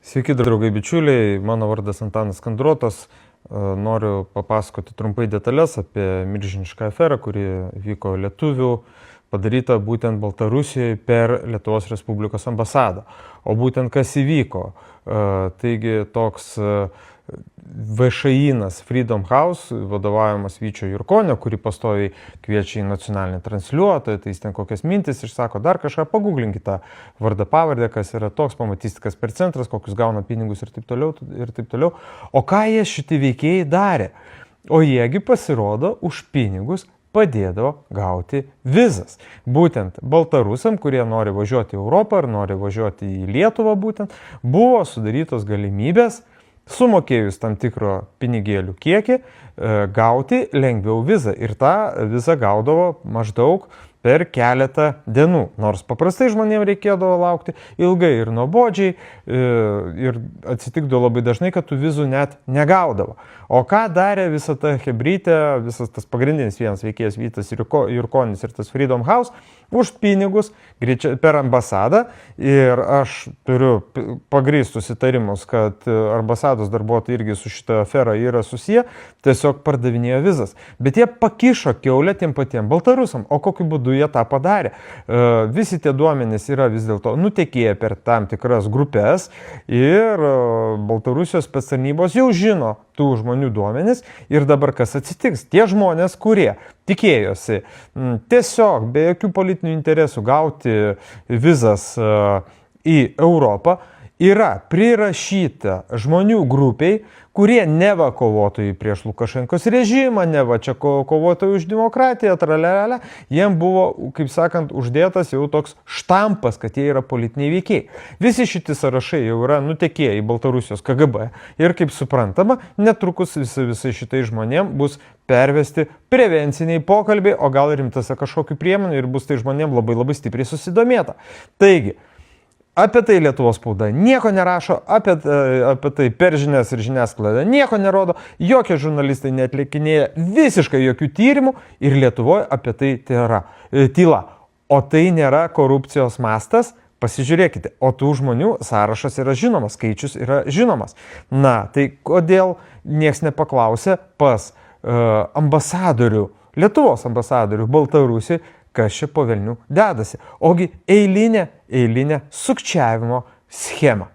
Sveiki, draugai bičiuliai, mano vardas Antanas Kandrotas. Noriu papasakoti trumpai detalės apie milžinišką aferą, kuri vyko lietuvių, padaryta būtent Baltarusijoje per Lietuvos Respublikos ambasadą. O būtent kas įvyko. Taigi toks VŠI-nas Freedom House, vadovaujamas Vyčio Jurkonio, kurį pastoviai kviečia į nacionalinį transliuotoją, tai jis ten kokias mintis išsako, dar kažką, paguglinkite tą vardą pavardę, kas yra toks, pamatysite, kas per centras, kokius gauna pinigus ir taip toliau, ir taip toliau. O ką jie šitie veikėjai darė? O jiegi pasirodo už pinigus padėdavo gauti vizas. Būtent baltarusam, kurie nori važiuoti į Europą ar nori važiuoti į Lietuvą būtent, buvo sudarytos galimybės sumokėjus tam tikro pinigėlių kiekį, gauti lengviau vizą. Ir tą vizą gaudavo maždaug per keletą dienų. Nors paprastai žmonėms reikėdavo laukti ilgai ir nuobodžiai ir atsitikdavo labai dažnai, kad tų vizų net negaudavo. O ką darė visa ta hebrytė, visas tas pagrindinis vienas veikėjas Vytas Jurkonis ir tas Freedom House už pinigus per ambasadą. Ir aš turiu pagrįstus įtarimus, kad ambasados darbuotojai irgi su šitą aferą yra susiję, tiesiog pardavinėjo vizas. Bet jie pakišo kiaulę tiem patiem baltarusam. O kokiu būdu jie tą padarė? Visi tie duomenys yra vis dėlto nutekėję per tam tikras grupės ir Baltarusijos spectarnybos jau žino tų žmonių duomenys. Ir dabar kas atsitiks? Tie žmonės, kurie tikėjosi tiesiog be jokių politinių interesų gauti vizas į Europą, yra prirašyta žmonių grupiai, kurie neva kovotojai prieš Lukašenkos režimą, neva čia kovotojai už demokratiją, tralelelę, jiem buvo, kaip sakant, uždėtas jau toks štampas, kad jie yra politiniai veikiai. Visi šitie sąrašai jau yra nutekėję į Baltarusijos KGB ir, kaip suprantama, netrukus visai šitai žmonėm bus pervesti prevenciniai pokalbiai, o gal rimtasi kažkokių priemonių ir bus tai žmonėm labai labai stipriai susidomėta. Taigi, apie tai Lietuvos spauda nieko nerašo, apie tai per žinias ir žiniasklaidą nieko nerodo, jokie žurnalistai neatlikinėja visiškai jokių tyrimų ir Lietuvoje apie tai tyla. O tai nėra korupcijos mastas? Pasižiūrėkite, o tų žmonių sąrašas yra žinomas, skaičius yra žinomas. Na, tai kodėl nieks nepaklausė pas ambasadorių, Lietuvos ambasadorių Baltarusiai, kas čia po velnių dedasi? Ogi eilinė sukčiavimo schema.